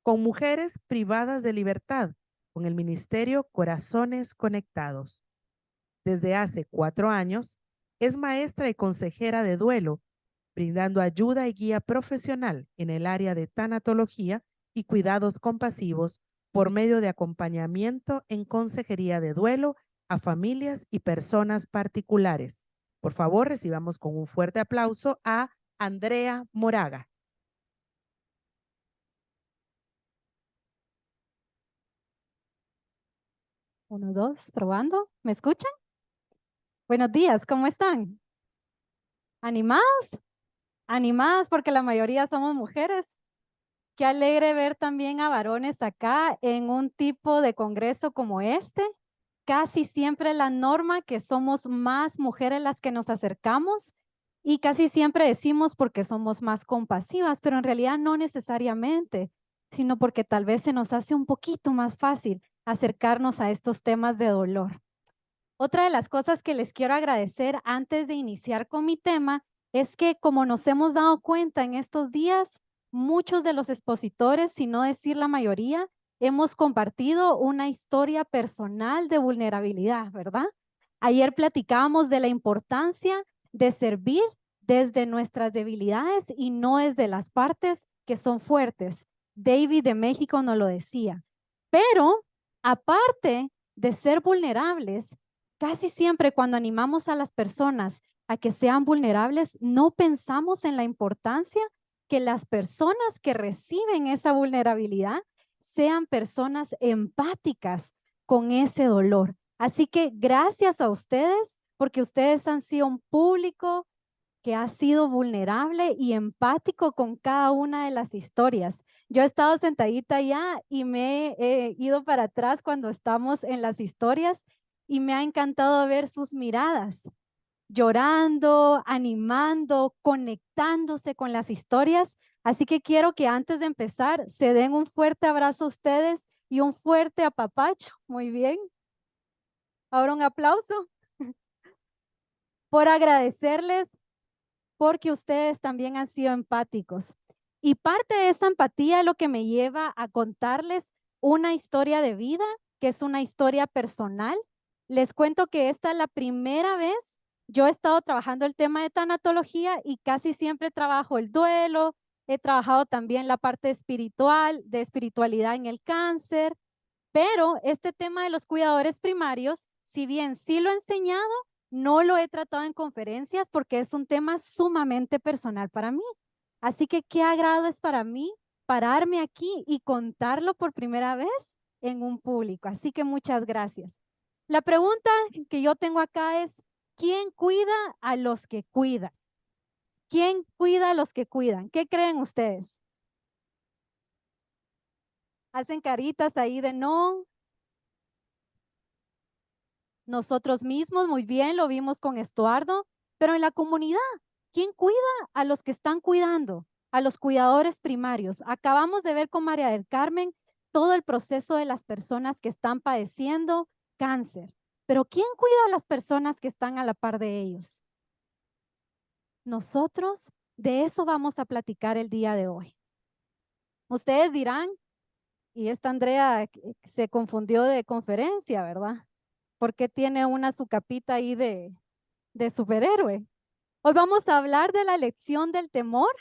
con mujeres privadas de libertad, con el Ministerio Corazones Conectados. Desde hace 4 años, es maestra y consejera de duelo, brindando ayuda y guía profesional en el área de tanatología y cuidados compasivos por medio de acompañamiento en consejería de duelo a familias y personas particulares. Por favor, recibamos con un fuerte aplauso a Andrea Moraga. Uno, dos, probando. ¿Me escuchan? Buenos días, ¿cómo están? ¿Animados? Animadas porque la mayoría somos mujeres. Qué alegre ver también a varones acá en un tipo de congreso como este. Casi siempre la norma que somos más mujeres las que nos acercamos y casi siempre decimos porque somos más compasivas, pero en realidad no necesariamente, sino porque tal vez se nos hace un poquito más fácil acercarnos a estos temas de dolor. Otra de las cosas que les quiero agradecer antes de iniciar con mi tema es que, como nos hemos dado cuenta en estos días, muchos de los expositores, si no decir la mayoría, hemos compartido una historia personal de vulnerabilidad, ¿verdad? Ayer platicábamos de la importancia de servir desde nuestras debilidades y no desde las partes que son fuertes. David de México nos lo decía. Pero aparte de ser vulnerables, casi siempre cuando animamos a las personas a que sean vulnerables, no pensamos en la importancia que las personas que reciben esa vulnerabilidad sean personas empáticas con ese dolor. Así que gracias a ustedes, porque ustedes han sido un público que ha sido vulnerable y empático con cada una de las historias. Yo he estado sentadita allá y me he ido para atrás cuando estamos en las historias y me ha encantado ver sus miradas, llorando, animando, conectándose con las historias. Así que quiero que antes de empezar se den un fuerte abrazo a ustedes y un fuerte apapacho. Muy bien. Ahora un aplauso por agradecerles porque ustedes también han sido empáticos. Y parte de esa empatía es lo que me lleva a contarles una historia de vida, que es una historia personal. Les cuento que esta es la primera vez. Yo he estado trabajando el tema de tanatología y casi siempre trabajo el duelo. He trabajado también la parte espiritual, de espiritualidad en el cáncer. Pero este tema de los cuidadores primarios, si bien sí lo he enseñado, no lo he tratado en conferencias porque es un tema sumamente personal para mí. Así que qué agrado es para mí pararme aquí y contarlo por primera vez en un público. Así que muchas gracias. La pregunta que yo tengo acá es, ¿quién cuida a los que cuidan? ¿Quién cuida a los que cuidan? ¿Qué creen ustedes? Hacen caritas ahí de no. Nosotros mismos, muy bien, lo vimos con Estuardo, pero en la comunidad, ¿quién cuida a los que están cuidando? A los cuidadores primarios. Acabamos de ver con María del Carmen todo el proceso de las personas que están padeciendo cáncer, pero ¿quién cuida a las personas que están a la par de ellos? Nosotros, de eso vamos a platicar el día de hoy. Ustedes dirán, y esta Andrea se confundió de conferencia, ¿verdad? Porque tiene una su capita ahí de superhéroe. Hoy vamos a hablar de la lección del temor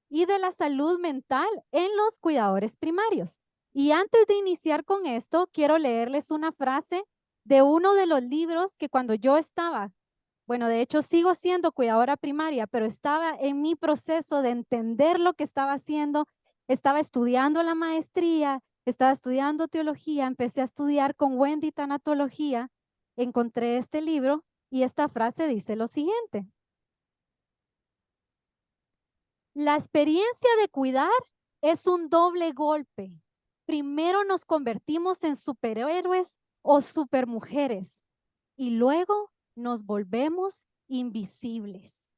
y de la salud mental en los cuidadores primarios. Y antes de iniciar con esto, quiero leerles una frase de uno de los libros que cuando yo estaba, bueno, de hecho sigo siendo cuidadora primaria, pero estaba en mi proceso de entender lo que estaba haciendo, estaba estudiando la maestría, estaba estudiando teología, empecé a estudiar con Wendy tanatología, encontré este libro y esta frase dice lo siguiente: la experiencia de cuidar es un doble golpe. Primero nos convertimos en superhéroes o supermujeres y luego nos volvemos invisibles.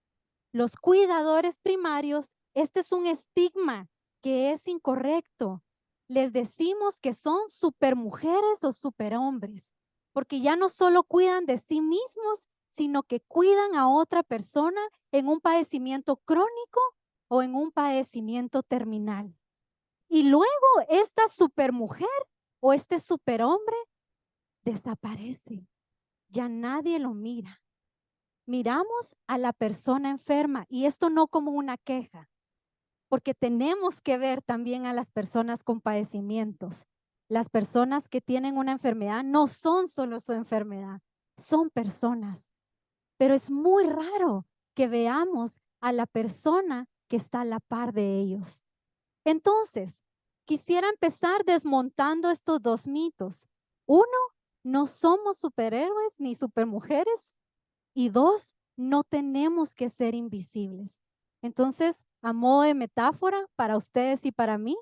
Los cuidadores primarios, este es un estigma que es incorrecto. Les decimos que son supermujeres o superhombres, porque ya no solo cuidan de sí mismos, sino que cuidan a otra persona en un padecimiento crónico o en un padecimiento terminal. Y luego esta supermujer o este superhombre desaparece. Ya nadie lo mira. Miramos a la persona enferma y esto no como una queja, porque tenemos que ver también a las personas con padecimientos. Las personas que tienen una enfermedad no son solo su enfermedad, son personas. Pero es muy raro que veamos a la persona que está a la par de ellos. Entonces, quisiera empezar desmontando estos dos mitos. Uno, no somos superhéroes ni supermujeres. Y dos, no tenemos que ser invisibles. Entonces, a modo de metáfora para ustedes y para mí,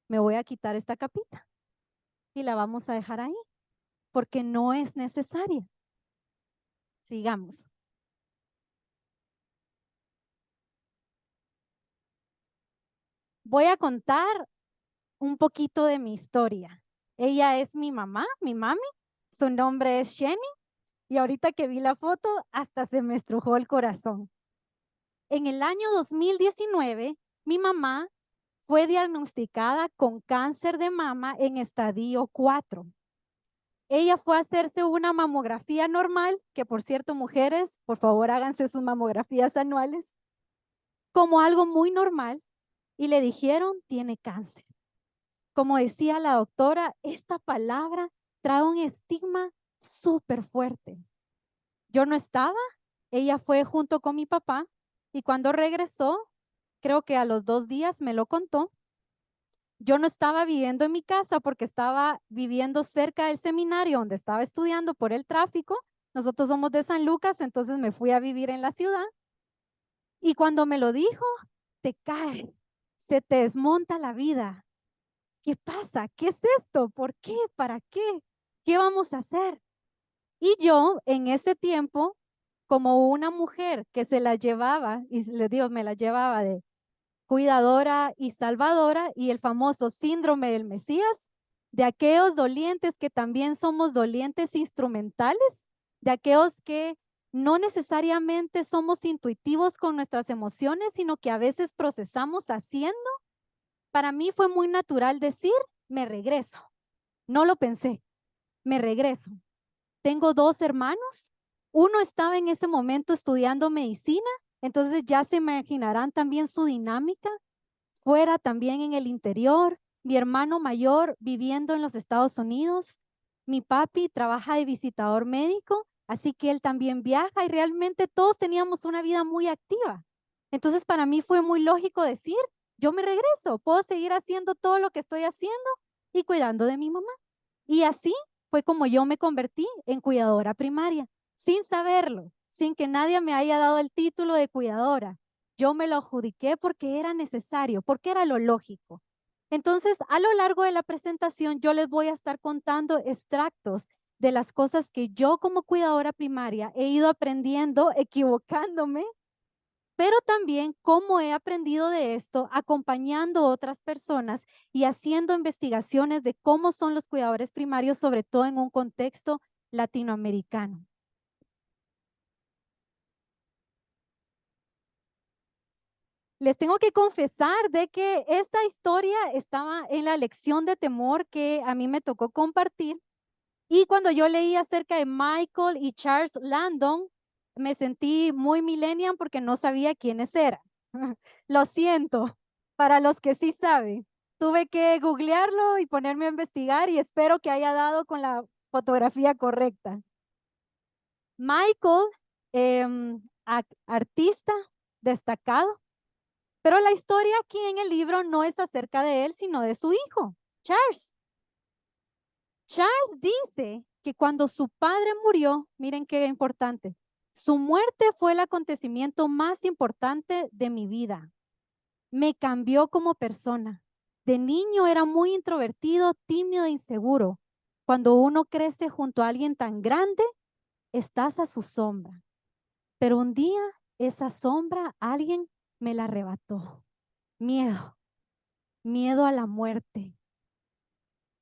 me voy a quitar esta capita y la vamos a dejar ahí porque no es necesaria. Sigamos. Voy a contar un poquito de mi historia. Ella es mi mamá, mi mami. Su nombre es Jenny y ahorita que vi la foto hasta se me estrujó el corazón. En el año 2019, mi mamá fue diagnosticada con cáncer de mama en estadio 4. Ella fue a hacerse una mamografía normal, que por cierto, mujeres, por favor háganse sus mamografías anuales, como algo muy normal, y le dijeron, tiene cáncer. Como decía la doctora, esta palabra trae un estigma súper fuerte. Yo no estaba, ella fue junto con mi papá, y cuando regresó, creo que a los 2 días me lo contó. Yo no estaba viviendo en mi casa porque estaba viviendo cerca del seminario donde estaba estudiando por el tráfico. Nosotros somos de San Lucas, entonces me fui a vivir en la ciudad. Y cuando me lo dijo, te cae, se te desmonta la vida. ¿Qué pasa? ¿Qué es esto? ¿Por qué? ¿Para qué? ¿Qué vamos a hacer? Y yo en ese tiempo, como una mujer que se la llevaba, y les digo, me la llevaba de cuidadora y salvadora, y el famoso síndrome del Mesías, de aquellos dolientes que también somos dolientes instrumentales, de aquellos que no necesariamente somos intuitivos con nuestras emociones, sino que a veces procesamos haciendo. Para mí fue muy natural decir, me regreso. No lo pensé, me regreso. Tengo 2 hermanos. Uno estaba en ese momento estudiando medicina, entonces ya se imaginarán también su dinámica fuera también en el interior, mi hermano mayor viviendo en los Estados Unidos, mi papi trabaja de visitador médico, así que él también viaja y realmente todos teníamos una vida muy activa. Entonces para mí fue muy lógico decir, yo me regreso, puedo seguir haciendo todo lo que estoy haciendo y cuidando de mi mamá. Y así fue como yo me convertí en cuidadora primaria, sin saberlo, sin que nadie me haya dado el título de cuidadora. Yo me lo adjudiqué porque era necesario, porque era lo lógico. Entonces, a lo largo de la presentación, yo les voy a estar contando extractos de las cosas que yo como cuidadora primaria he ido aprendiendo, equivocándome, pero también cómo he aprendido de esto acompañando a otras personas y haciendo investigaciones de cómo son los cuidadores primarios, sobre todo en un contexto latinoamericano. Les tengo que confesar de que esta historia estaba en la lección de temor que a mí me tocó compartir. Y cuando yo leí acerca de Michael y Charles Landon, me sentí muy millennial porque no sabía quiénes eran. Lo siento, para los que sí saben. Tuve que googlearlo y ponerme a investigar y espero que haya dado con la fotografía correcta. Michael, artista destacado, pero la historia aquí en el libro no es acerca de él, sino de su hijo, Charles. Charles dice que cuando su padre murió, miren qué importante, su muerte fue el acontecimiento más importante de mi vida. Me cambió como persona. De niño era muy introvertido, tímido e inseguro. Cuando uno crece junto a alguien tan grande, estás a su sombra. Pero un día esa sombra alguien me la arrebató. Miedo, miedo a la muerte.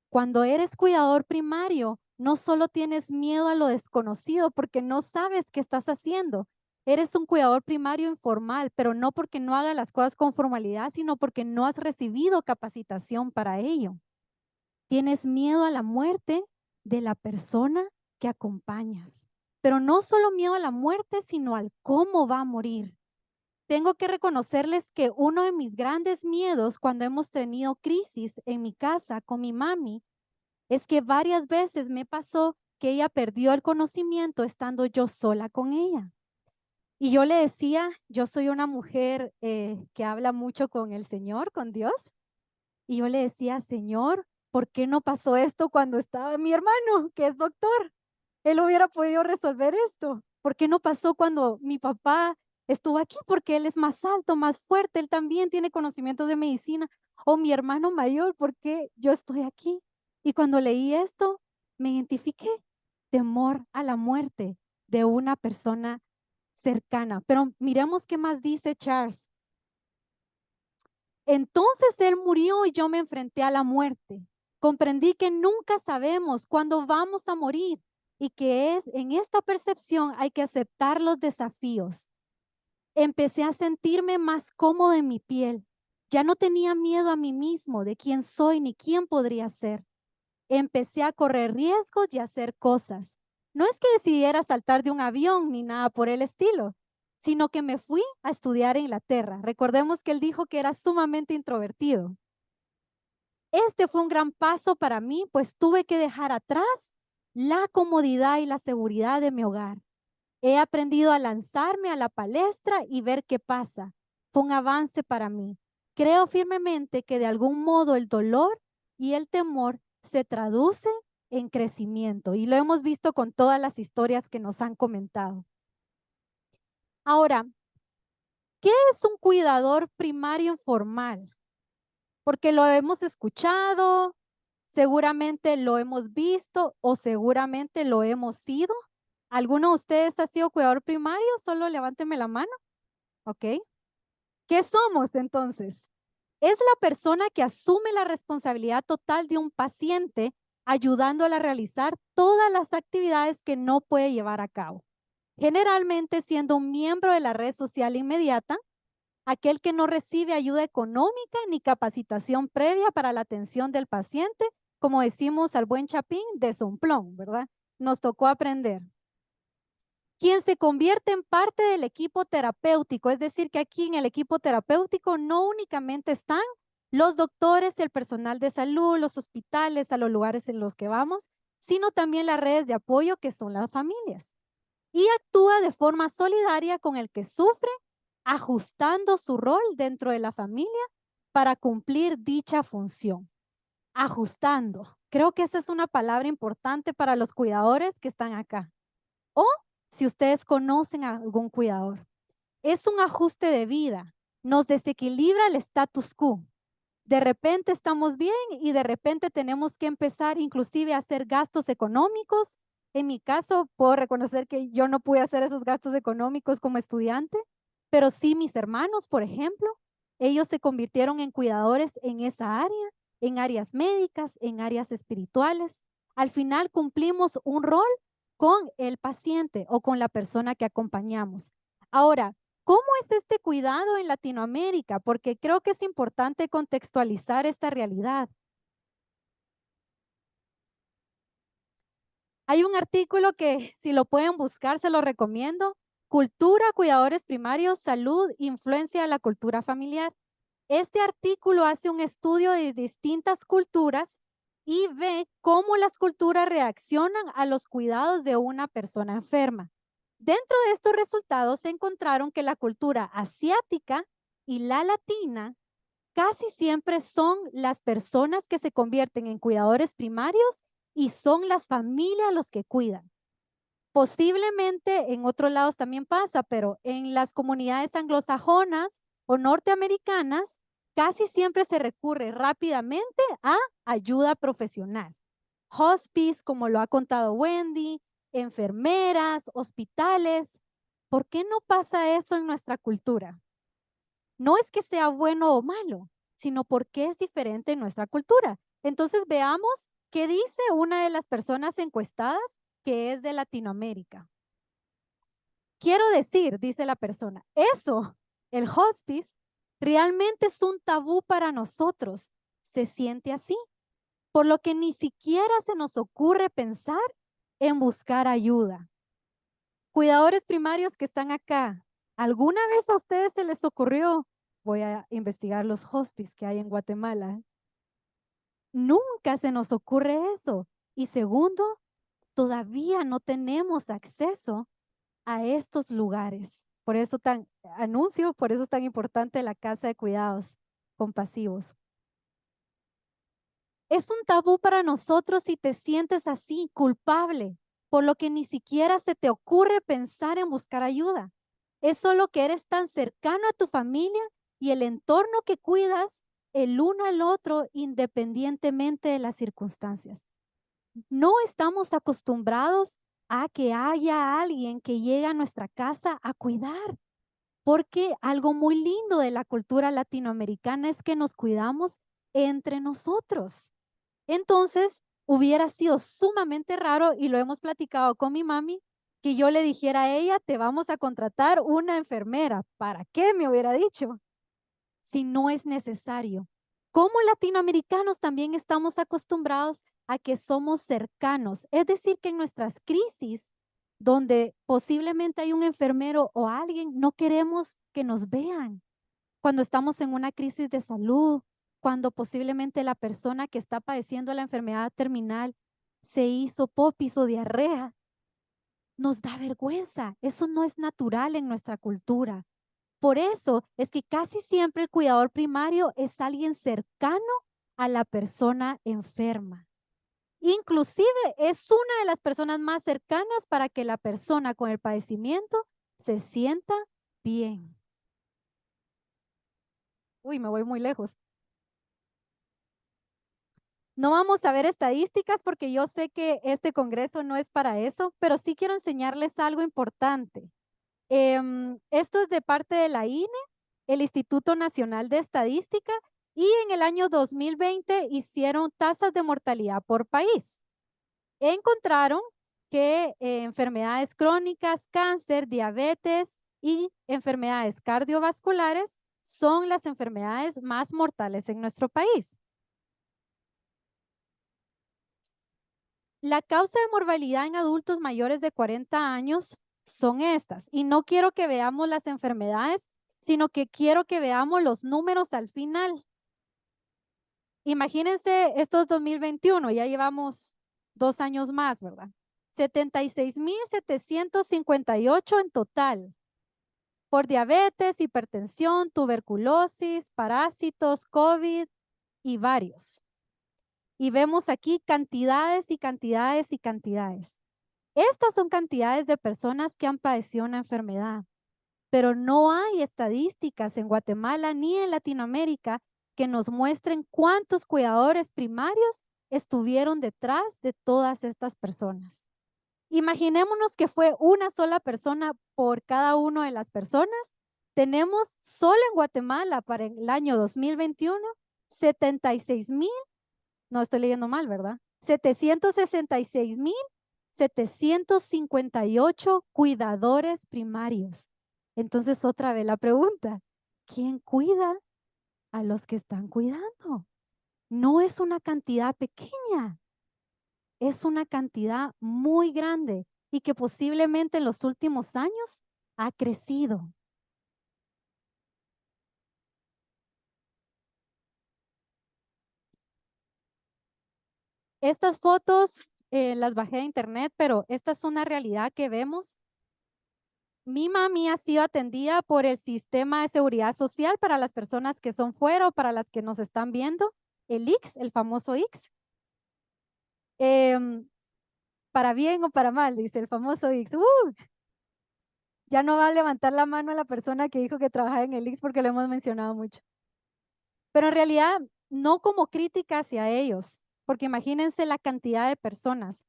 Cuando eres cuidador primario, no solo tienes miedo a lo desconocido porque no sabes qué estás haciendo, Eres un cuidador primario informal, pero no porque no haga las cosas con formalidad, sino porque no has recibido capacitación para ello. Tienes miedo a la muerte de la persona que acompañas, pero no solo miedo a la muerte, sino al cómo va a morir. Tengo que reconocerles que uno de mis grandes miedos cuando hemos tenido crisis en mi casa con mi mami es que varias veces me pasó que ella perdió el conocimiento estando yo sola con ella. Y yo le decía, yo soy una mujer que habla mucho con el Señor, con Dios, y yo le decía, Señor, ¿por qué no pasó esto cuando estaba mi hermano, que es doctor? Él hubiera podido resolver esto. ¿Por qué no pasó cuando mi papá estuvo aquí? Porque él es más alto, más fuerte, él también tiene conocimientos de medicina. O mi hermano mayor, ¿por qué yo estoy aquí? Y cuando leí esto, me identifiqué. Temor a la muerte de una persona cercana. Pero miremos qué más dice Charles. Entonces él murió y yo me enfrenté a la muerte. Comprendí que nunca sabemos cuándo vamos a morir y que es en esta percepción hay que aceptar los desafíos. Empecé a sentirme más cómodo en mi piel. Ya no tenía miedo a mí mismo de quién soy ni quién podría ser. Empecé a correr riesgos y a hacer cosas. No es que decidiera saltar de un avión ni nada por el estilo, sino que me fui a estudiar a Inglaterra. Recordemos que él dijo que era sumamente introvertido. Este fue un gran paso para mí, pues tuve que dejar atrás la comodidad y la seguridad de mi hogar. He aprendido a lanzarme a la palestra y ver qué pasa. Fue un avance para mí. Creo firmemente que de algún modo el dolor y el temor se traduce en crecimiento y lo hemos visto con todas las historias que nos han comentado. Ahora, ¿qué es un cuidador primario informal? Porque lo hemos escuchado, seguramente lo hemos visto o seguramente lo hemos sido. ¿Alguno de ustedes ha sido cuidador primario? Solo levánteme la mano. ¿Ok? ¿Qué somos entonces? Es la persona que asume la responsabilidad total de un paciente, ayudándola a realizar todas las actividades que no puede llevar a cabo. Generalmente siendo un miembro de la red social inmediata, aquel que no recibe ayuda económica ni capacitación previa para la atención del paciente, como decimos al buen chapín, de somplón, ¿verdad? Nos tocó aprender. Quien se convierte en parte del equipo terapéutico, es decir, que aquí en el equipo terapéutico no únicamente están los doctores, el personal de salud, los hospitales, a los lugares en los que vamos, sino también las redes de apoyo que son las familias. Y actúa de forma solidaria con el que sufre, ajustando su rol dentro de la familia para cumplir dicha función. Ajustando. Creo que esa es una palabra importante para los cuidadores que están acá. O si ustedes conocen a algún cuidador. Es un ajuste de vida. Nos desequilibra el status quo. De repente estamos bien y de repente tenemos que empezar inclusive a hacer gastos económicos. En mi caso, puedo reconocer que yo no pude hacer esos gastos económicos como estudiante, pero sí mis hermanos, por ejemplo, ellos se convirtieron en cuidadores en esa área, en áreas médicas, en áreas espirituales. Al final cumplimos un rol con el paciente o con la persona que acompañamos. Ahora, ¿cómo es este cuidado en Latinoamérica? Porque creo que es importante contextualizar esta realidad. Hay un artículo que si lo pueden buscar, se lo recomiendo. Cultura, cuidadores primarios, salud, influencia de la cultura familiar. Este artículo hace un estudio de distintas culturas y ve cómo las culturas reaccionan a los cuidados de una persona enferma. Dentro de estos resultados se encontraron que la cultura asiática y la latina casi siempre son las personas que se convierten en cuidadores primarios y son las familias los que cuidan. Posiblemente en otros lados también pasa, pero en las comunidades anglosajonas o norteamericanas casi siempre se recurre rápidamente a ayuda profesional. Hospice, como lo ha contado Wendy, enfermeras, hospitales. ¿Por qué no pasa eso en nuestra cultura? No es que sea bueno o malo, sino porque es diferente en nuestra cultura. Entonces veamos qué dice una de las personas encuestadas que es de Latinoamérica. Quiero decir, dice la persona, eso, el hospice, realmente es un tabú para nosotros. Se siente así, por lo que ni siquiera se nos ocurre pensar en buscar ayuda. Cuidadores primarios que están acá, ¿alguna vez a ustedes se les ocurrió? Voy a investigar los hospices que hay en Guatemala. Nunca se nos ocurre eso. Y segundo, todavía no tenemos acceso a estos lugares. Por eso por eso es tan importante la casa de cuidados compasivos. Es un tabú para nosotros si te sientes así, culpable, por lo que ni siquiera se te ocurre pensar en buscar ayuda. Es solo que eres tan cercano a tu familia y el entorno que cuidas el uno al otro independientemente de las circunstancias. No estamos acostumbrados a que haya alguien que llegue a nuestra casa a cuidar, porque algo muy lindo de la cultura latinoamericana es que nos cuidamos entre nosotros. Entonces, hubiera sido sumamente raro, y lo hemos platicado con mi mami, que yo le dijera a ella, te vamos a contratar una enfermera. ¿Para qué? Me hubiera dicho, si no es necesario. Como latinoamericanos también estamos acostumbrados a que somos cercanos, es decir, que en nuestras crisis, donde posiblemente hay un enfermero o alguien, no queremos que nos vean. Cuando estamos en una crisis de salud, cuando posiblemente la persona que está padeciendo la enfermedad terminal se hizo popis o diarrea, nos da vergüenza. Eso no es natural en nuestra cultura. Por eso es que casi siempre el cuidador primario es alguien cercano a la persona enferma. Inclusive es una de las personas más cercanas para que la persona con el padecimiento se sienta bien. Uy, me voy muy lejos. No vamos a ver estadísticas porque yo sé que este congreso no es para eso, pero sí quiero enseñarles algo importante. Esto es de parte de la INE, el Instituto Nacional de Estadística, y en el año 2020 hicieron tasas de mortalidad por país. Encontraron que enfermedades crónicas, cáncer, diabetes y enfermedades cardiovasculares son las enfermedades más mortales en nuestro país. La causa de mortalidad en adultos mayores de 40 años son estas. Y no quiero que veamos las enfermedades, sino que quiero que veamos los números al final. Imagínense, esto es 2021, ya llevamos 2 años más, ¿verdad? 76,758 en total, por diabetes, hipertensión, tuberculosis, parásitos, COVID y varios. Y vemos aquí cantidades y cantidades y cantidades. Estas son cantidades de personas que han padecido una enfermedad, pero no hay estadísticas en Guatemala ni en Latinoamérica que nos muestren cuántos cuidadores primarios estuvieron detrás de todas estas personas. Imaginémonos que fue una sola persona por cada una de las personas. Tenemos solo en Guatemala para el año 2021 76,000, no estoy leyendo mal, ¿verdad? 758 cuidadores primarios. Entonces, otra vez la pregunta, ¿quién cuida a los que están cuidando? No es una cantidad pequeña, es una cantidad muy grande y que posiblemente en los últimos años ha crecido. Estas fotos las bajé de internet, pero esta es una realidad que vemos. Mi mami ha sido atendida por el sistema de seguridad social para las personas que son fuera o para las que nos están viendo, el IX, el famoso IX. Para bien o para mal, dice el famoso IX. Ya no va a levantar la mano a la persona que dijo que trabajaba en el IX porque lo hemos mencionado mucho. Pero en realidad, no como crítica hacia ellos, porque imagínense la cantidad de personas.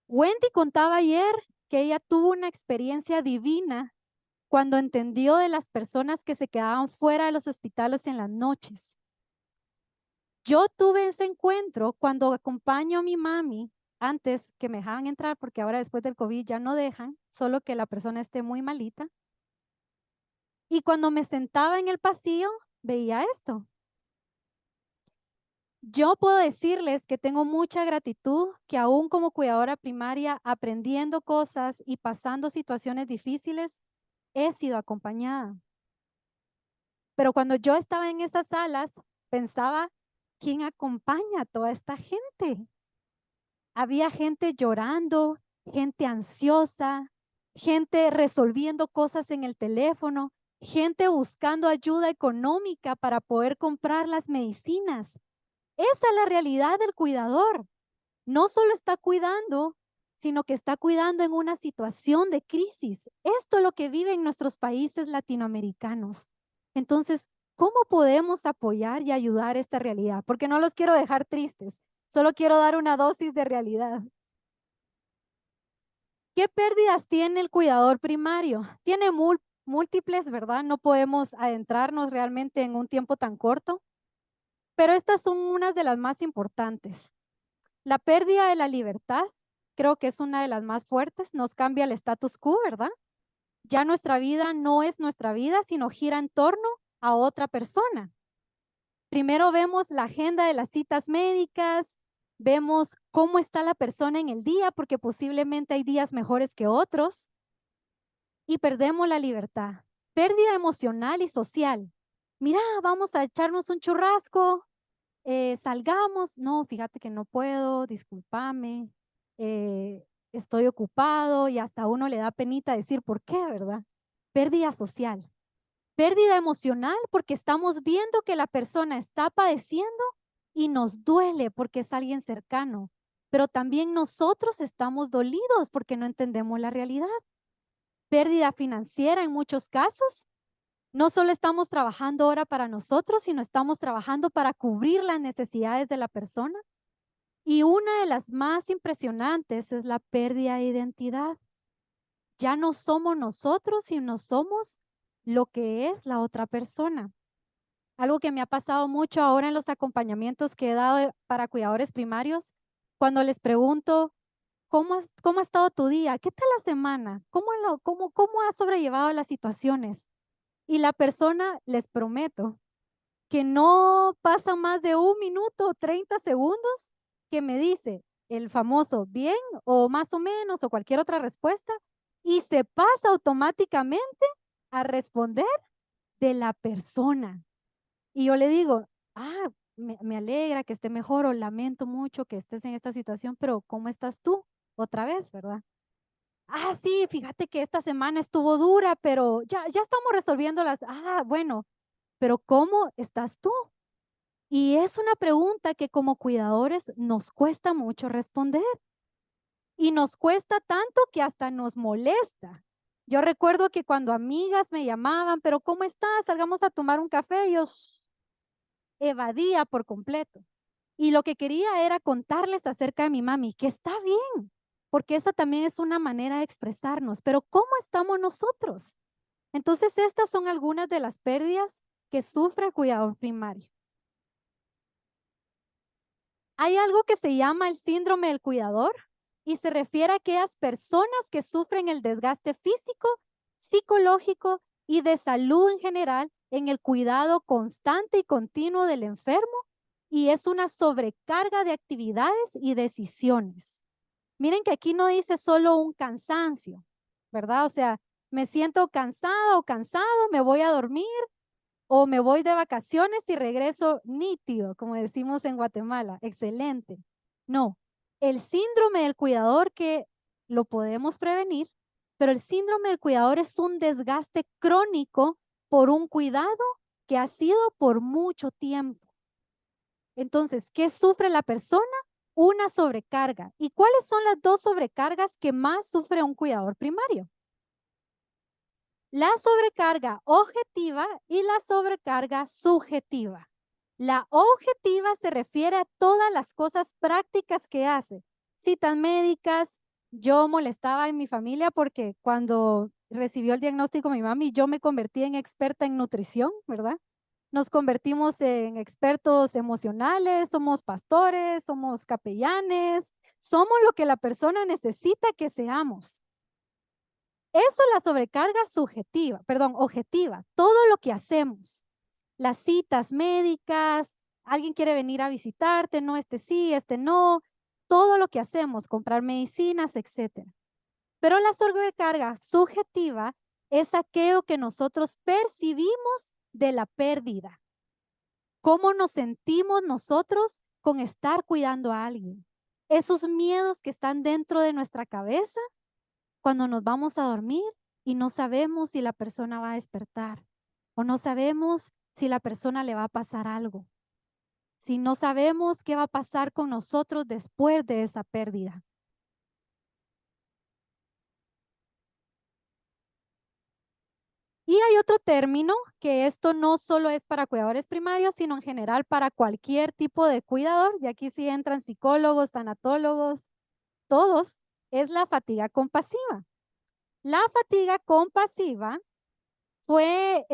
Wendy contaba ayer que ella tuvo una experiencia divina cuando entendió de las personas que se quedaban fuera de los hospitales en las noches. Yo tuve ese encuentro cuando acompaño a mi mami antes que me dejaban entrar, porque ahora después del COVID ya no dejan, solo que la persona esté muy malita. Y cuando me sentaba en el pasillo, veía esto. Yo puedo decirles que tengo mucha gratitud, que aún como cuidadora primaria, aprendiendo cosas y pasando situaciones difíciles, he sido acompañada. Pero cuando yo estaba en esas salas, pensaba, ¿quién acompaña a toda esta gente? Había gente llorando, gente ansiosa, gente resolviendo cosas en el teléfono, gente buscando ayuda económica para poder comprar las medicinas. Esa es la realidad del cuidador. No solo está cuidando, sino que está cuidando en una situación de crisis. Esto es lo que viven nuestros países latinoamericanos. Entonces, ¿cómo podemos apoyar y ayudar esta realidad? Porque no los quiero dejar tristes, solo quiero dar una dosis de realidad. ¿Qué pérdidas tiene el cuidador primario? Tiene múltiples, ¿verdad? No podemos adentrarnos realmente en un tiempo tan corto, pero estas son unas de las más importantes. La pérdida de la libertad, creo que es una de las más fuertes, nos cambia el status quo, ¿verdad? Ya nuestra vida no es nuestra vida, sino gira en torno a otra persona. Primero vemos la agenda de las citas médicas, vemos cómo está la persona en el día, porque posiblemente hay días mejores que otros, y perdemos la libertad. Pérdida emocional y social. Mira, vamos a echarnos un churrasco, salgamos, no, fíjate que no puedo, discúlpame, estoy ocupado y hasta a uno le da penita decir por qué, ¿verdad? Pérdida social, pérdida emocional porque estamos viendo que la persona está padeciendo y nos duele porque es alguien cercano, pero también nosotros estamos dolidos porque no entendemos la realidad. Pérdida financiera en muchos casos. No solo estamos trabajando ahora para nosotros, sino estamos trabajando para cubrir las necesidades de la persona. Y una de las más impresionantes es la pérdida de identidad. Ya no somos nosotros, sino somos lo que es la otra persona. Algo que me ha pasado mucho ahora en los acompañamientos que he dado para cuidadores primarios, cuando les pregunto, ¿cómo ha estado tu día? ¿Qué tal la semana? ¿Cómo has sobrellevado las situaciones? Y la persona, les prometo, que no pasa más de 1 minuto o 30 segundos que me dice el famoso bien o más o menos o cualquier otra respuesta y se pasa automáticamente a responder de la persona. Y yo le digo, me alegra que esté mejor o lamento mucho que estés en esta situación, pero ¿cómo estás tú? Otra vez, ¿verdad? Sí, fíjate que esta semana estuvo dura, pero ya estamos resolviendo las. Bueno, pero ¿cómo estás tú? Y es una pregunta que como cuidadores nos cuesta mucho responder y nos cuesta tanto que hasta nos molesta. Yo recuerdo que cuando amigas me llamaban, pero ¿cómo estás? Salgamos a tomar un café. Yo evadía por completo. Y lo que quería era contarles acerca de mi mami, que está bien, porque esa también es una manera de expresarnos, pero ¿cómo estamos nosotros? Entonces, estas son algunas de las pérdidas que sufre el cuidador primario. Hay algo que se llama el síndrome del cuidador y se refiere a aquellas personas que sufren el desgaste físico, psicológico y de salud en general en el cuidado constante y continuo del enfermo y es una sobrecarga de actividades y decisiones. Miren que aquí no dice solo un cansancio, ¿verdad? O sea, me siento cansada o cansado, me voy a dormir o me voy de vacaciones y regreso nítido, como decimos en Guatemala, excelente. No, el síndrome del cuidador que lo podemos prevenir, pero el síndrome del cuidador es un desgaste crónico por un cuidado que ha sido por mucho tiempo. Entonces, ¿qué sufre la persona? Una sobrecarga. ¿Y cuáles son las dos sobrecargas que más sufre un cuidador primario? La sobrecarga objetiva y la sobrecarga subjetiva. La objetiva se refiere a todas las cosas prácticas que hace. Citas médicas, yo molestaba en mi familia porque cuando recibió el diagnóstico mi mami, yo me convertí en experta en nutrición, ¿verdad? nos convertimos en expertos emocionales, somos pastores, somos capellanes, somos lo que la persona necesita que seamos. Eso es la sobrecarga objetiva, todo lo que hacemos, las citas médicas, alguien quiere venir a visitarte, no, este sí, este no, todo lo que hacemos, comprar medicinas, etcétera. Pero la sobrecarga subjetiva es aquello que nosotros percibimos de la pérdida. ¿Cómo nos sentimos nosotros con estar cuidando a alguien? Esos miedos que están dentro de nuestra cabeza cuando nos vamos a dormir y no sabemos si la persona va a despertar o no sabemos si la persona le va a pasar algo. Si no sabemos qué va a pasar con nosotros después de esa pérdida. Y hay otro término que esto no solo es para cuidadores primarios, sino en general para cualquier tipo de cuidador, y aquí sí entran psicólogos, tanatólogos, todos, es la fatiga compasiva. La fatiga compasiva fue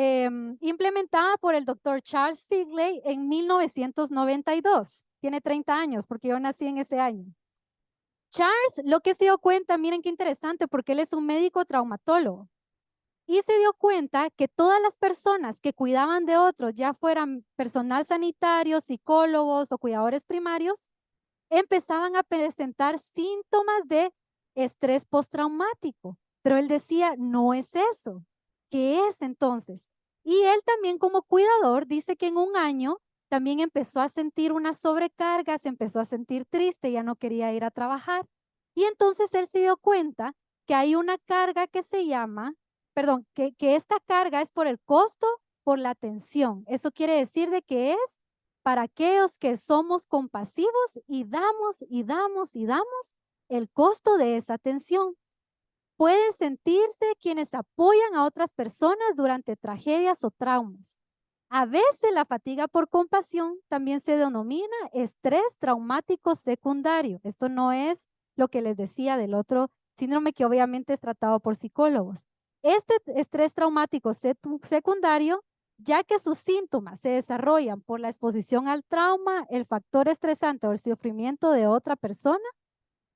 implementada por el doctor Charles Figley en 1992. Tiene 30 años porque yo nací en ese año. Charles, lo que se dio cuenta, miren qué interesante, porque él es un médico traumatólogo. Y se dio cuenta que todas las personas que cuidaban de otros, ya fueran personal sanitario, psicólogos o cuidadores primarios, empezaban a presentar síntomas de estrés postraumático. Pero él decía, no es eso. ¿Qué es entonces? Y él también como cuidador dice que en un año también empezó a sentir una sobrecarga, se empezó a sentir triste, ya no quería ir a trabajar. Y entonces él se dio cuenta que hay una carga que se llama, que esta carga es por el costo, por la atención. Eso quiere decir de que es para aquellos que somos compasivos y damos y damos y damos el costo de esa atención. Pueden sentirse quienes apoyan a otras personas durante tragedias o traumas. A veces la fatiga por compasión también se denomina estrés traumático secundario. Esto no es lo que les decía del otro síndrome que obviamente es tratado por psicólogos. Este estrés traumático secundario, ya que sus síntomas se desarrollan por la exposición al trauma, el factor estresante o el sufrimiento de otra persona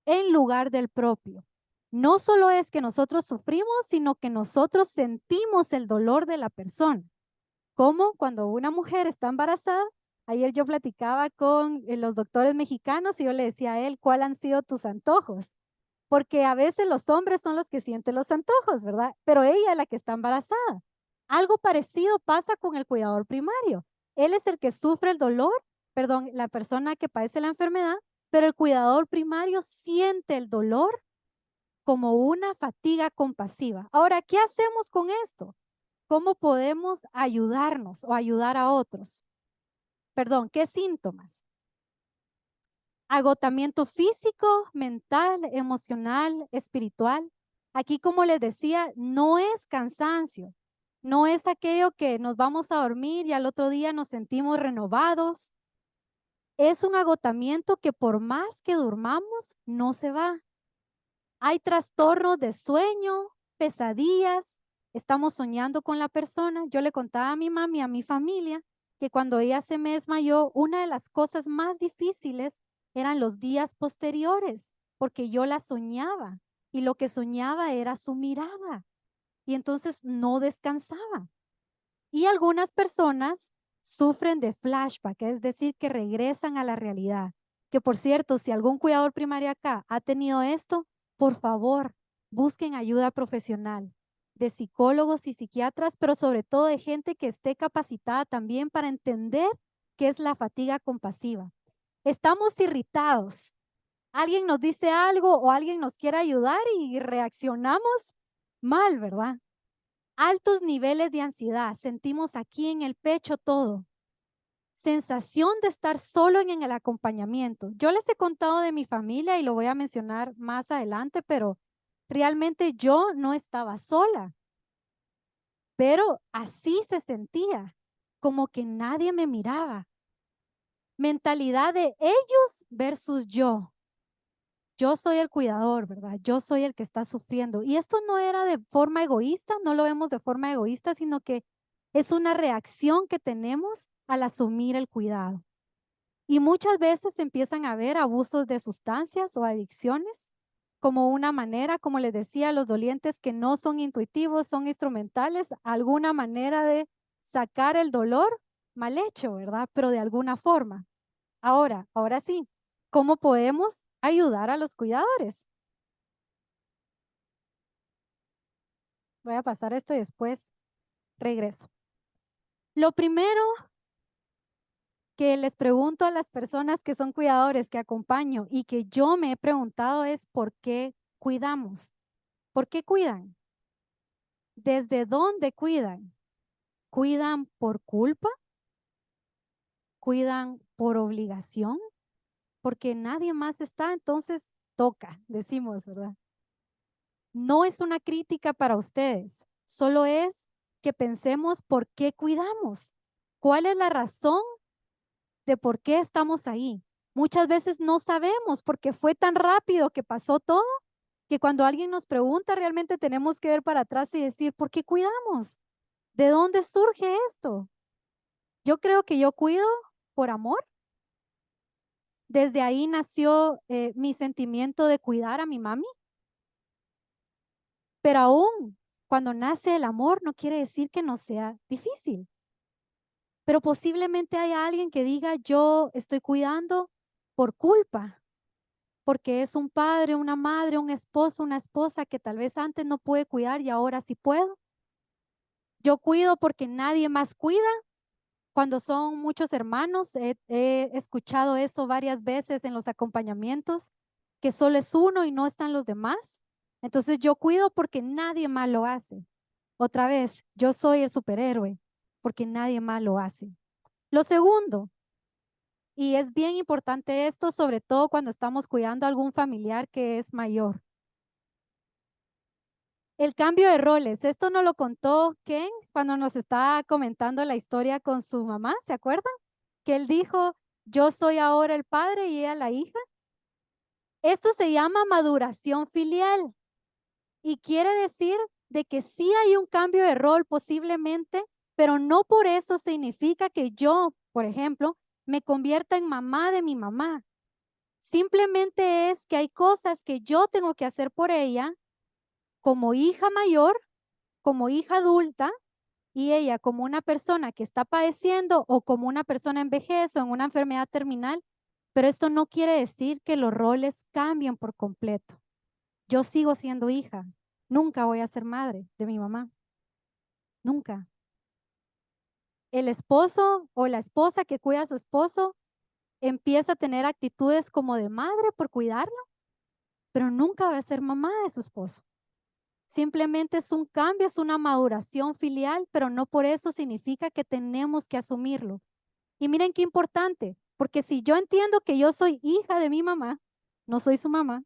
en lugar del propio. No solo es que nosotros sufrimos, sino que nosotros sentimos el dolor de la persona. Como cuando una mujer está embarazada, ayer yo platicaba con los doctores mexicanos y yo le decía a él, ¿cuáles han sido tus antojos? Porque a veces los hombres son los que sienten los antojos, ¿verdad? Pero ella es la que está embarazada. Algo parecido pasa con el cuidador primario. Él es el que sufre el dolor, la persona que padece la enfermedad, pero el cuidador primario siente el dolor como una fatiga compasiva. Ahora, ¿qué hacemos con esto? ¿Cómo podemos ayudarnos o ayudar a otros? ¿Qué síntomas? Agotamiento físico, mental, emocional, espiritual. Aquí, como les decía, no es cansancio, no es aquello que nos vamos a dormir y al otro día nos sentimos renovados. Es un agotamiento que por más que durmamos, no se va. Hay trastornos de sueño, pesadillas, estamos soñando con la persona. Yo le contaba a mi mami, a mi familia, que cuando ella se me desmayó, una de las cosas más difíciles eran los días posteriores, porque yo la soñaba y lo que soñaba era su mirada y entonces no descansaba. Y algunas personas sufren de flashback, es decir, que regresan a la realidad. Que por cierto, si algún cuidador primario acá ha tenido esto, por favor, busquen ayuda profesional de psicólogos y psiquiatras, pero sobre todo de gente que esté capacitada también para entender qué es la fatiga compasiva. Estamos irritados. Alguien nos dice algo o alguien nos quiere ayudar y reaccionamos mal, ¿verdad? Altos niveles de ansiedad, sentimos aquí en el pecho todo. Sensación de estar solo en el acompañamiento. Yo les he contado de mi familia y lo voy a mencionar más adelante, pero realmente yo no estaba sola. Pero así se sentía, como que nadie me miraba. Mentalidad de ellos versus yo. Yo soy el cuidador, ¿verdad? Yo soy el que está sufriendo. Y esto no era de forma egoísta, no lo vemos de forma egoísta, sino que Es una reacción que tenemos al asumir el cuidado. Y muchas veces empiezan a haber abusos de sustancias o adicciones como una manera, como les decía, los dolientes que no son intuitivos, son instrumentales, alguna manera de sacar el dolor mal hecho, ¿verdad? Pero de alguna forma. Ahora sí, ¿cómo podemos ayudar a los cuidadores? Voy a pasar esto y después regreso. Lo primero que les pregunto a las personas que son cuidadores, que acompaño y que yo me he preguntado es ¿por qué cuidamos? ¿Por qué cuidan? ¿Desde dónde cuidan? ¿Cuidan por culpa? ¿Cuidan por obligación? Porque nadie más está, entonces toca, decimos, ¿verdad? No es una crítica para ustedes, solo es que pensemos por qué cuidamos. ¿Cuál es la razón de por qué estamos ahí? Muchas veces no sabemos porque fue tan rápido que pasó todo que cuando alguien nos pregunta realmente tenemos que ver para atrás y decir, ¿por qué cuidamos? ¿De dónde surge esto? Yo creo que yo cuido por amor. Desde ahí nació mi sentimiento de cuidar a mi mami. Pero aún cuando nace el amor no quiere decir que no sea difícil. Pero posiblemente haya alguien que diga, yo estoy cuidando por culpa, porque es un padre, una madre, un esposo, una esposa que tal vez antes no pude cuidar y ahora sí puedo. Yo cuido porque nadie más cuida. Cuando son muchos hermanos, he escuchado eso varias veces en los acompañamientos, que solo es uno y no están los demás. Entonces yo cuido porque nadie más lo hace. Otra vez, yo soy el superhéroe porque nadie más lo hace. Lo segundo, y es bien importante esto, sobre todo cuando estamos cuidando a algún familiar que es mayor. El cambio de roles, esto nos lo contó Ken cuando nos estaba comentando la historia con su mamá, ¿se acuerdan? Que él dijo, yo soy ahora el padre y ella la hija. Esto se llama maduración filial y quiere decir de que sí hay un cambio de rol posiblemente, pero no por eso significa que yo, por ejemplo, me convierta en mamá de mi mamá. Simplemente es que hay cosas que yo tengo que hacer por ella como hija mayor, como hija adulta, y ella como una persona que está padeciendo o como una persona envejece o en una enfermedad terminal, pero esto no quiere decir que los roles cambien por completo. Yo sigo siendo hija, nunca voy a ser madre de mi mamá, nunca. El esposo o la esposa que cuida a su esposo empieza a tener actitudes como de madre por cuidarlo, pero nunca va a ser mamá de su esposo. Simplemente es un cambio, es una maduración filial, pero no por eso significa que tenemos que asumirlo. Y miren qué importante, porque si yo entiendo que yo soy hija de mi mamá, no soy su mamá,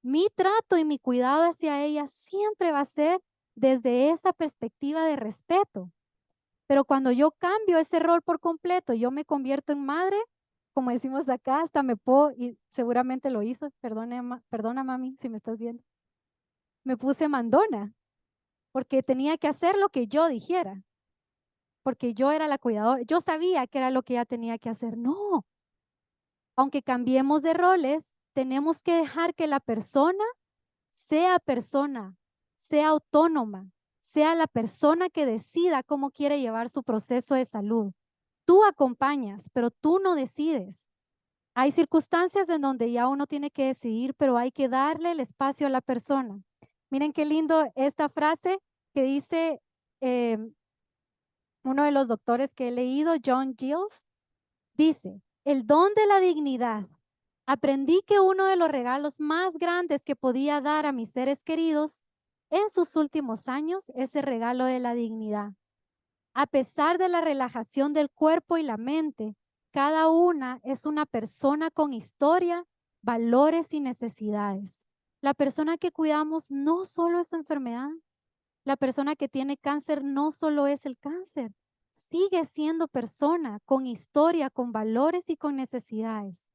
mi trato y mi cuidado hacia ella siempre va a ser desde esa perspectiva de respeto. Pero cuando yo cambio ese rol por completo, yo me convierto en madre, como decimos acá, hasta me puedo, y seguramente lo hizo, perdona mami si me estás viendo, me puse mandona, porque tenía que hacer lo que yo dijera, porque yo era la cuidadora, yo sabía que era lo que ella tenía que hacer. No, aunque cambiemos de roles, tenemos que dejar que la persona, sea autónoma, sea la persona que decida cómo quiere llevar su proceso de salud. Tú acompañas, pero tú no decides. Hay circunstancias en donde ya uno tiene que decidir, pero hay que darle el espacio a la persona. Miren qué lindo esta frase que dice eh, uno de los doctores que he leído, John Giles, dice, el don de la dignidad. Aprendí que uno de los regalos más grandes que podía dar a mis seres queridos en sus últimos años es el regalo de la dignidad. A pesar de la relajación del cuerpo y la mente, cada una es una persona con historia, valores y necesidades. La persona que cuidamos no solo es su enfermedad, la persona que tiene cáncer no solo es el cáncer, sigue siendo persona con historia, con valores y con necesidades.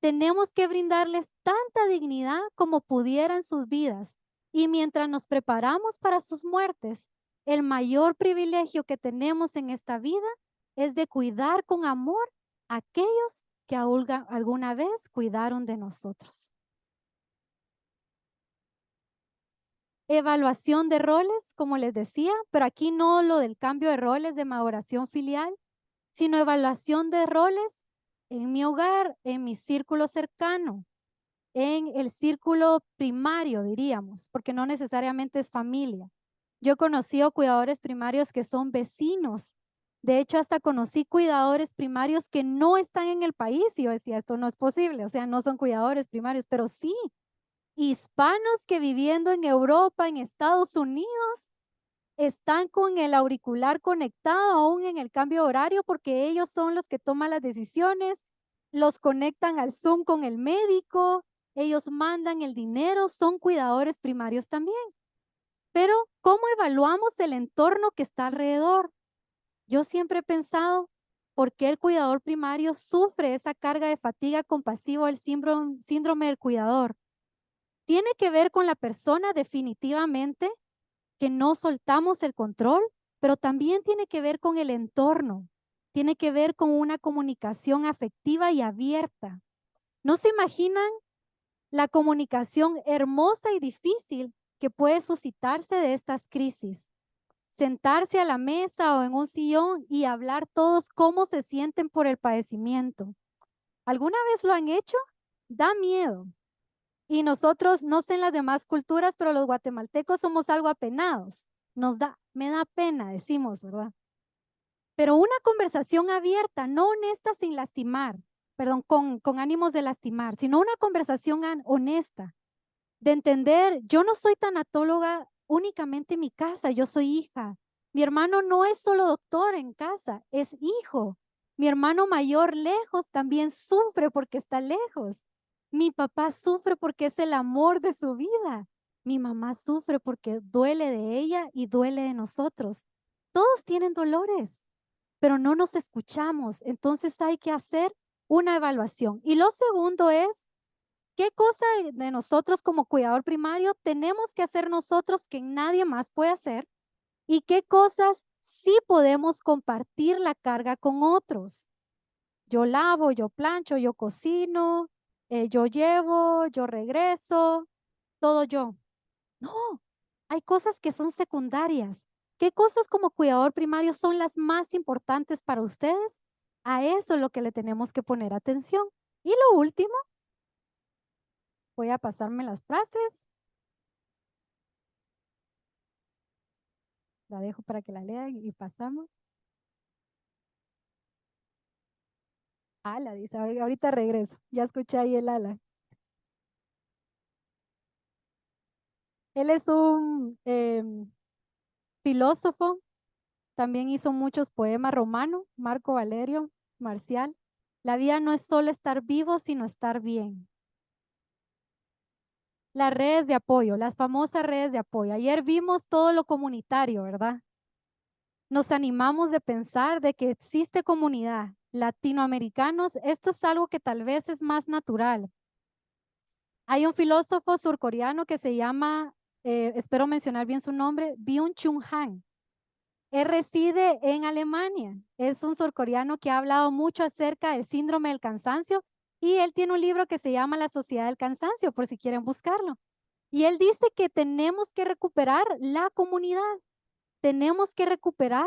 Tenemos que brindarles tanta dignidad como pudiera en sus vidas y mientras nos preparamos para sus muertes, el mayor privilegio que tenemos en esta vida es de cuidar con amor a aquellos que alguna vez cuidaron de nosotros. Evaluación de roles, como les decía, pero aquí no lo del cambio de roles de maduración filial, sino evaluación de roles en mi hogar, en mi círculo cercano, en el círculo primario, diríamos, porque no necesariamente es familia. Yo he conocido cuidadores primarios que son vecinos. De hecho, hasta conocí cuidadores primarios que no están en el país y yo decía, esto no es posible, o sea, no son cuidadores primarios, pero sí, hispanos que viviendo en Europa, en Estados Unidos, están con el auricular conectado aún en el cambio de horario porque ellos son los que toman las decisiones, los conectan al Zoom con el médico, ellos mandan el dinero, son cuidadores primarios también. Pero, ¿cómo evaluamos el entorno que está alrededor? Yo siempre he pensado, ¿por qué el cuidador primario sufre esa carga de fatiga compasiva o el síndrome del cuidador? Tiene que ver con la persona definitivamente, que no soltamos el control, pero también tiene que ver con el entorno, tiene que ver con una comunicación afectiva y abierta. ¿No se imaginan la comunicación hermosa y difícil que puede suscitarse de estas crisis? Sentarse a la mesa o en un sillón y hablar todos cómo se sienten por el padecimiento. ¿Alguna vez lo han hecho? Da miedo. Y nosotros, no sé en las demás culturas, pero los guatemaltecos somos algo apenados. Me da pena, decimos, ¿verdad? Pero una conversación abierta, no honesta sin lastimar, perdón, con ánimos de lastimar, sino una conversación honesta, de entender, yo no soy tanatóloga únicamente en mi casa, yo soy hija. Mi hermano no es solo doctor en casa, es hijo. Mi hermano mayor lejos también sufre porque está lejos. Mi papá sufre porque es el amor de su vida. Mi mamá sufre porque duele de ella y duele de nosotros. Todos tienen dolores, pero no nos escuchamos. Entonces hay que hacer una evaluación. Y lo segundo es, ¿qué cosa de nosotros como cuidador primario tenemos que hacer nosotros que nadie más puede hacer? ¿Y qué cosas sí podemos compartir la carga con otros? Yo lavo, yo plancho, yo cocino, yo llevo, yo regreso, todo yo. No, hay cosas que son secundarias. ¿Qué cosas como cuidador primario son las más importantes para ustedes? A eso es lo que le tenemos que poner atención. Y lo último, voy a pasarme las frases. La dejo para que la lean y pasamos. Ala, dice, ahorita regreso. Ya escuché ahí el ala. Él es un filósofo, también hizo muchos poemas romanos, Marco Valerio Marcial. La vida no es solo estar vivo, sino estar bien. Las redes de apoyo, las famosas redes de apoyo. Ayer vimos todo lo comunitario, ¿verdad? Nos animamos de pensar de que existe comunidad. Latinoamericanos, esto es algo que tal vez es más natural. Hay un filósofo surcoreano que se llama, espero mencionar bien su nombre, Byung-Chul Han. Él reside en Alemania. Es un surcoreano que ha hablado mucho acerca del síndrome del cansancio y él tiene un libro que se llama La Sociedad del Cansancio, por si quieren buscarlo. Y él dice que tenemos que recuperar la comunidad, tenemos que recuperar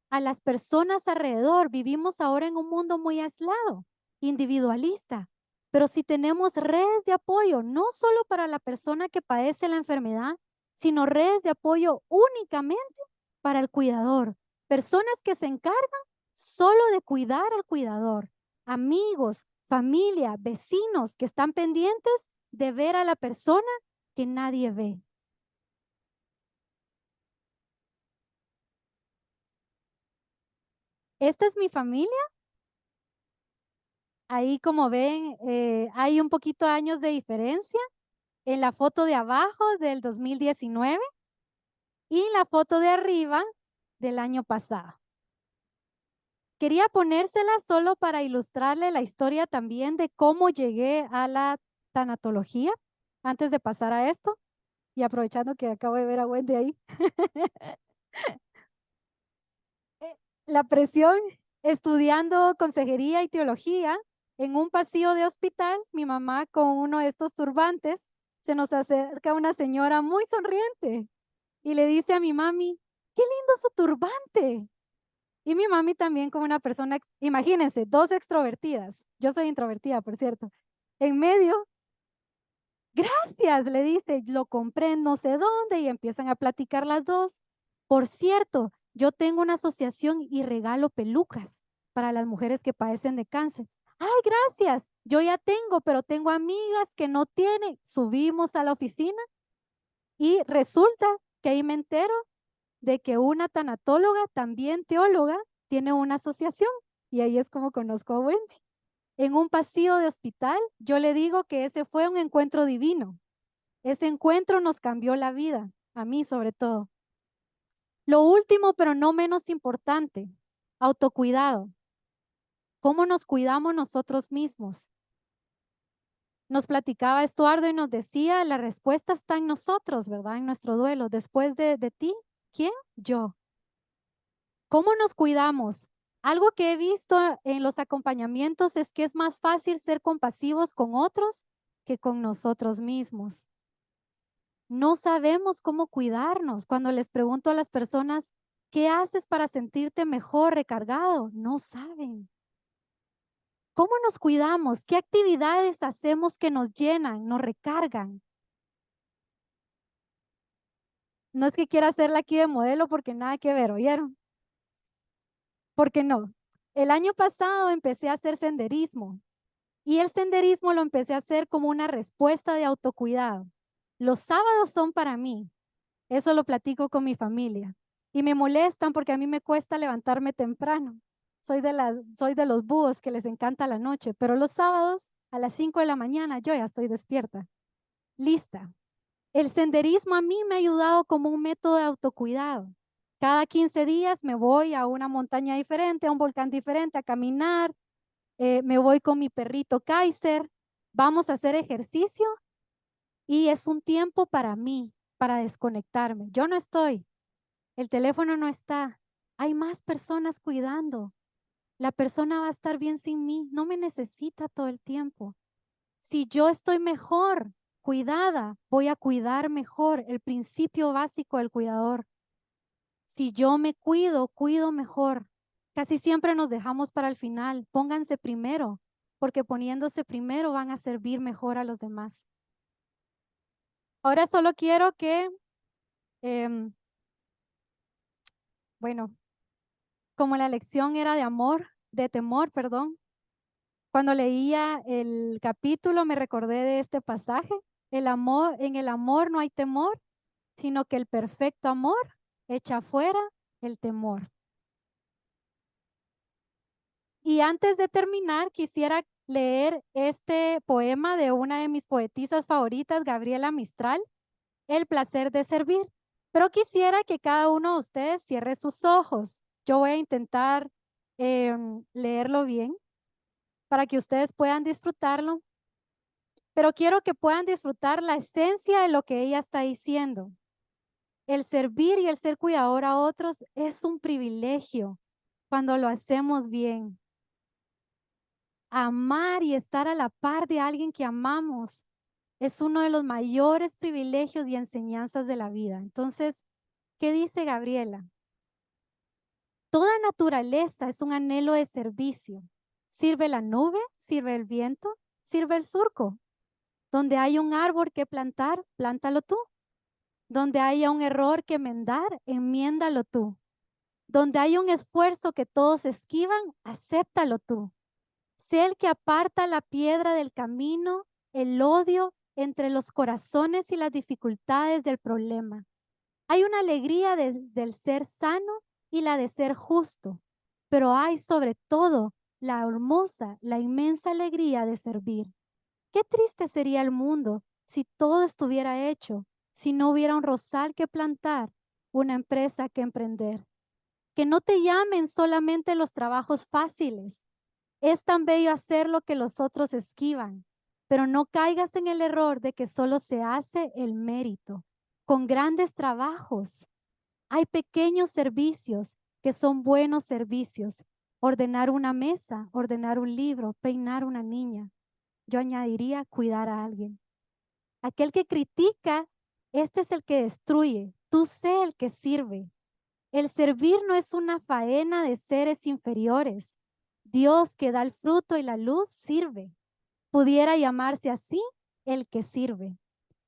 a las personas alrededor. Vivimos ahora en un mundo muy aislado, individualista, pero si tenemos redes de apoyo, no solo para la persona que padece la enfermedad, sino redes de apoyo únicamente para el cuidador. Personas que se encargan solo de cuidar al cuidador. Amigos, familia, vecinos que están pendientes de ver a la persona que nadie ve. Esta es mi familia. Ahí como ven, hay un poquito de años de diferencia en la foto de abajo del 2019 y en la foto de arriba del año pasado. Quería ponérsela solo para ilustrarle la historia también de cómo llegué a la tanatología antes de pasar a esto y aprovechando que acabo de ver a Wendy ahí. La presión, estudiando consejería y teología, en un pasillo de hospital, mi mamá con uno de estos turbantes, se nos acerca una señora muy sonriente y le dice a mi mami, qué lindo su turbante. Y mi mami también como una persona, imagínense, dos extrovertidas. Yo soy introvertida, por cierto. En medio, gracias, le dice, lo compré en no sé dónde y empiezan a platicar las dos. Por cierto, yo tengo una asociación y regalo pelucas para las mujeres que padecen de cáncer. Ay, gracias, yo ya tengo, pero tengo amigas que no tienen. Subimos a la oficina y resulta que ahí me entero de que una tanatóloga, también teóloga, tiene una asociación y ahí es como conozco a Wendy. En un pasillo de hospital, yo le digo que ese fue un encuentro divino. Ese encuentro nos cambió la vida, a mí sobre todo. Lo último, pero no menos importante, autocuidado. ¿Cómo nos cuidamos nosotros mismos? Nos platicaba Estuardo y nos decía, la respuesta está en nosotros, ¿verdad? En nuestro duelo. Después de ti, ¿quién? Yo. ¿Cómo nos cuidamos? Algo que he visto en los acompañamientos es que es más fácil ser compasivos con otros que con nosotros mismos. No sabemos cómo cuidarnos. Cuando les pregunto a las personas, ¿qué haces para sentirte mejor, recargado? No saben. ¿Cómo nos cuidamos? ¿Qué actividades hacemos que nos llenan, nos recargan? No es que quiera hacerla aquí de modelo porque nada que ver, ¿oyeron? ¿Por qué no? El año pasado empecé a hacer senderismo y el senderismo lo empecé a hacer como una respuesta de autocuidado. Los sábados son para mí. Eso lo platico con mi familia. Y me molestan porque a mí me cuesta levantarme temprano. Soy de los búhos que les encanta la noche, pero los sábados a las 5 de la mañana yo ya estoy despierta, lista. El senderismo a mí me ha ayudado como un método de autocuidado. Cada 15 días me voy a una montaña diferente, a un volcán diferente, a caminar. Me voy con mi perrito Kaiser. Vamos a hacer ejercicio y es un tiempo para mí, para desconectarme. Yo no estoy, el teléfono no está. Hay más personas cuidando. La persona va a estar bien sin mí. No me necesita todo el tiempo. Si yo estoy mejor, cuidada, voy a cuidar mejor. El principio básico del cuidador. Si yo me cuido, cuido mejor. Casi siempre nos dejamos para el final. Pónganse primero, porque poniéndose primero van a servir mejor a los demás. Ahora solo quiero que, em, bueno, como la lección era de amor, de temor, perdón, cuando leía el capítulo me recordé de este pasaje. El amor, en el amor no hay temor, sino que el perfecto amor echa fuera el temor. Y antes de terminar, quisiera leer este poema de una de mis poetisas favoritas, Gabriela Mistral, El placer de servir. Pero quisiera que cada uno de ustedes cierre sus ojos. Yo voy a intentar leerlo bien para que ustedes puedan disfrutarlo, pero quiero que puedan disfrutar la esencia de lo que ella está diciendo. El servir y el ser cuidador a otros es un privilegio cuando lo hacemos bien. Amar y estar a la par de alguien que amamos es uno de los mayores privilegios y enseñanzas de la vida. Entonces, ¿qué dice Gabriela? Toda naturaleza es un anhelo de servicio. Sirve la nube, sirve el viento, sirve el surco. Donde hay un árbol que plantar, plántalo tú. Donde haya un error que enmendar, enmiéndalo tú. Donde hay un esfuerzo que todos esquivan, acéptalo tú. Sé el que aparta la piedra del camino, el odio entre los corazones y las dificultades del problema. Hay una alegría del ser sano y la de ser justo, pero hay sobre todo la hermosa, la inmensa alegría de servir. Qué triste sería el mundo si todo estuviera hecho, si no hubiera un rosal que plantar, una empresa que emprender. Que no te llamen solamente los trabajos fáciles. Es tan bello hacer lo que los otros esquivan, pero no caigas en el error de que solo se hace el mérito. Con grandes trabajos hay pequeños servicios que son buenos servicios. Ordenar una mesa, ordenar un libro, peinar una niña. Yo añadiría cuidar a alguien. Aquel que critica, este es el que destruye. Tú sé el que sirve. El servir no es una faena de seres inferiores. Dios que da el fruto y la luz sirve. Pudiera llamarse así el que sirve.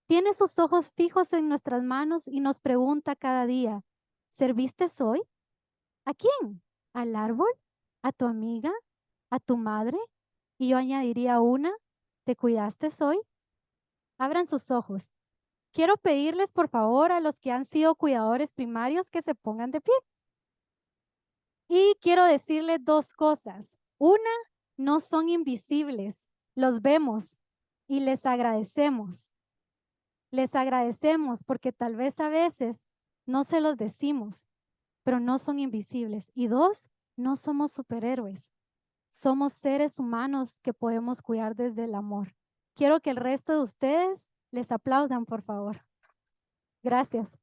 Tiene sus ojos fijos en nuestras manos y nos pregunta cada día, ¿serviste hoy? ¿A quién? ¿Al árbol? ¿A tu amiga? ¿A tu madre? Y yo añadiría una, ¿te cuidaste hoy? Abran sus ojos. Quiero pedirles, por favor, a los que han sido cuidadores primarios que se pongan de pie. Y quiero decirles dos cosas. Una, no son invisibles, los vemos y les agradecemos. Les agradecemos porque tal vez a veces no se los decimos, pero no son invisibles. Y dos, no somos superhéroes. Somos seres humanos que podemos cuidar desde el amor. Quiero que el resto de ustedes les aplaudan, por favor. Gracias.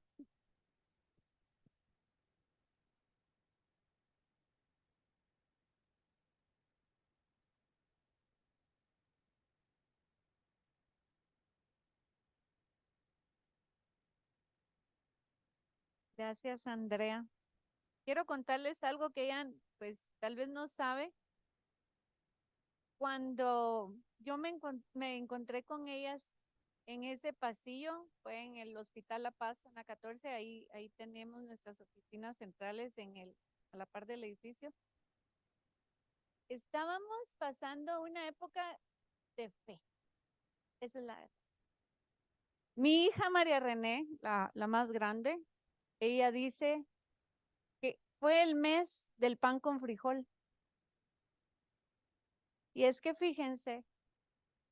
Gracias, Andrea. Quiero contarles algo que ella, pues, tal vez no sabe. Cuando yo me encontré con ellas en ese pasillo, fue en el Hospital La Paz, zona 14, ahí tenemos nuestras oficinas centrales a la par del edificio. Estábamos pasando una época de fe. Esa es la. Mi hija María René, la más grande, ella dice que fue el mes del pan con frijol. Y es que fíjense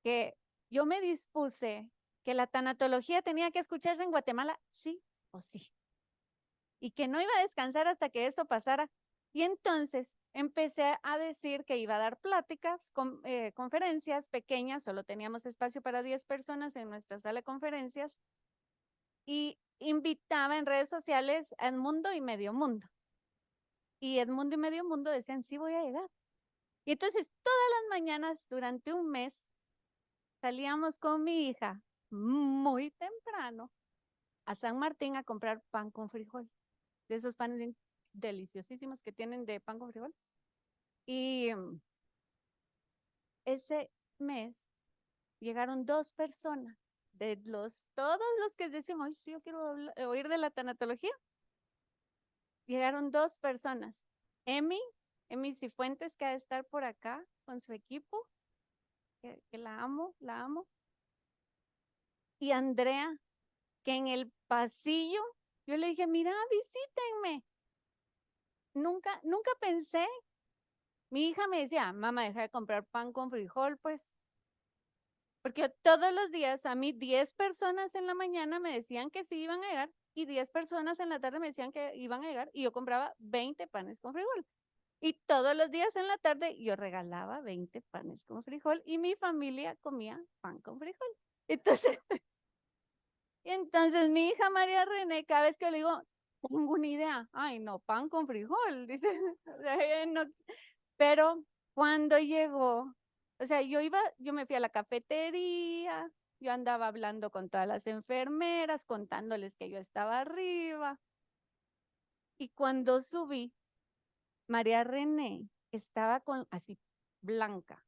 que yo me dispuse que la tanatología tenía que escucharse en Guatemala, sí o sí, y que no iba a descansar hasta que eso pasara. Y entonces empecé a decir que iba a dar pláticas, conferencias pequeñas, solo teníamos espacio para 10 personas en nuestra sala de conferencias, y invitaba en redes sociales a Edmundo y Medio Mundo. Y Edmundo y Medio Mundo decían, sí voy a llegar. Y entonces todas las mañanas durante un mes salíamos con mi hija muy temprano a San Martín a comprar pan con frijol, de esos panes deliciosísimos que tienen de pan con frijol. Y ese mes llegaron 2 personas de todos los que decimos, sí, yo quiero oír de la tanatología. Llegaron 2 personas. Emi Cifuentes, que ha de estar por acá con su equipo, que la amo, la amo. Y Andrea, que en el pasillo, yo le dije, mira, visítenme. Nunca pensé. Mi hija me decía, mamá, deja de comprar pan con frijol, pues. Porque todos los días a mí 10 personas en la mañana me decían que sí iban a llegar y 10 personas en la tarde me decían que iban a llegar y yo compraba 20 panes con frijol. Y todos los días en la tarde yo regalaba 20 panes con frijol y mi familia comía pan con frijol. Entonces, entonces mi hija María René, cada vez que le digo, tengo una idea, ay no, pan con frijol, dice, no. Pero cuando llegó, o sea, yo me fui a la cafetería, yo andaba hablando con todas las enfermeras, contándoles que yo estaba arriba. Y cuando subí, María René estaba así blanca,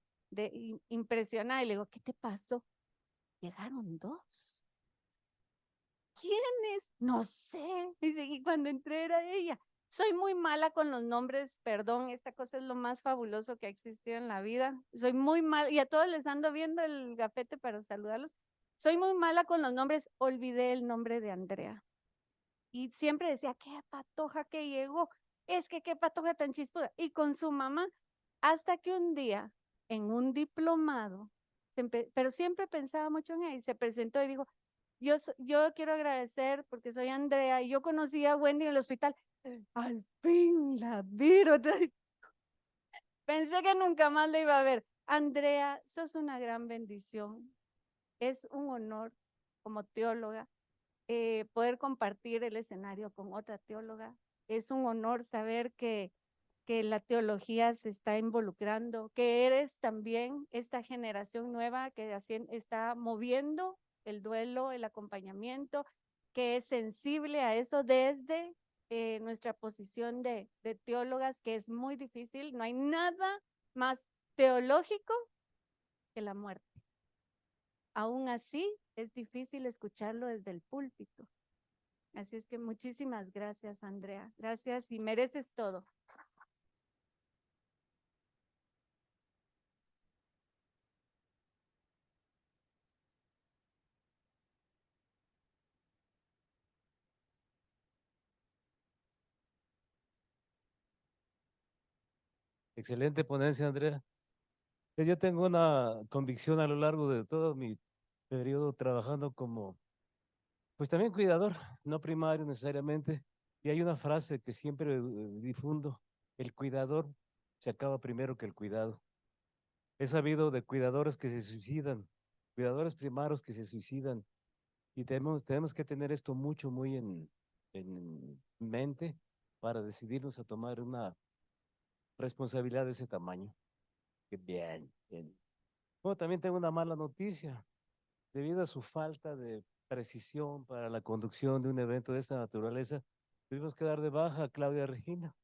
impresionada. Y le digo, ¿qué te pasó? Llegaron 2. ¿Quiénes? No sé. Y cuando entré era ella. Soy muy mala con los nombres, perdón, esta cosa es lo más fabuloso que ha existido en la vida. Soy muy mala, y a todos les ando viendo el gafete para saludarlos. Soy muy mala con los nombres, olvidé el nombre de Andrea. Y siempre decía, qué patoja que llegó, es que qué patoja tan chispuda. Y con su mamá, hasta que un día, en un diplomado, pero siempre pensaba mucho en ella, y se presentó y dijo, yo quiero agradecer porque soy Andrea y yo conocí a Wendy en el hospital. Al fin la vi otra vez. Pensé que nunca más la iba a ver. Andrea, sos una gran bendición. Es un honor como teóloga poder compartir el escenario con otra teóloga. es un honor saber que la teología se está involucrando, que eres también esta generación nueva que está moviendo el duelo, el acompañamiento, que es sensible a eso desde nuestra posición de teólogas, que es muy difícil. No hay nada más teológico que la muerte. Aún así, es difícil escucharlo desde el púlpito. Así es que muchísimas gracias, Andrea. Gracias y mereces todo. Excelente ponencia, Andrea. Yo tengo una convicción a lo largo de todo mi periodo trabajando como, pues también cuidador, no primario necesariamente. Y hay una frase que siempre difundo: el cuidador se acaba primero que el cuidado. He sabido de cuidadores que se suicidan, cuidadores primarios que se suicidan, y tenemos que tener esto mucho, muy en mente para decidirnos a tomar una responsabilidad de ese tamaño. Que bien, bien. Bueno, también tengo una mala noticia. Debido a su falta de precisión para la conducción de un evento de esta naturaleza, tuvimos que dar de baja a Claudia Regina.